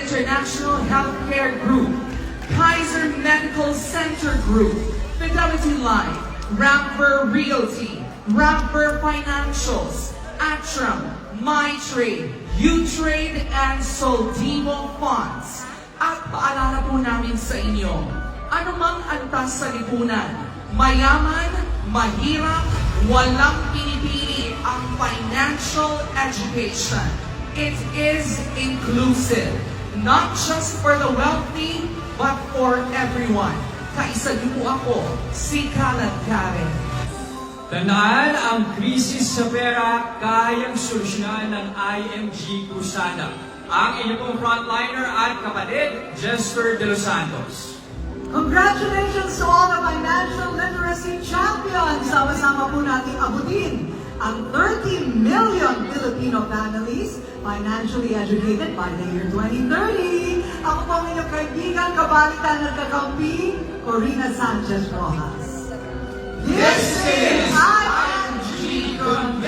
International Healthcare Group, Kaiser Medical Center Group, Fidelity Life, Ramper Realty, Ramper Financials, Atram, MyTrade, U-Trade, and Soldivo Funds. At paalala po namin sa inyo, anumang antas sa lipunan, mayaman, mahirap, walang pinipili ang financial education. It is inclusive, not just for the wealthy, but for everyone. Kaisa niyo po ako, si Kalad Karen. Tandaan, ang krisis sa pera kayang solusyonan ng IMG Kusana. Ang inyong pong frontliner at kapatid, Jester De Los Santos. Congratulations to all the financial literacy champions! Sama-sama po natin abutin ang 30 million Filipino families financially educated by the year 2030. Ako po ang inyong kaibigan, kabalitan at kakampi, Corina Sanchez Rojas. This is IMG Convention.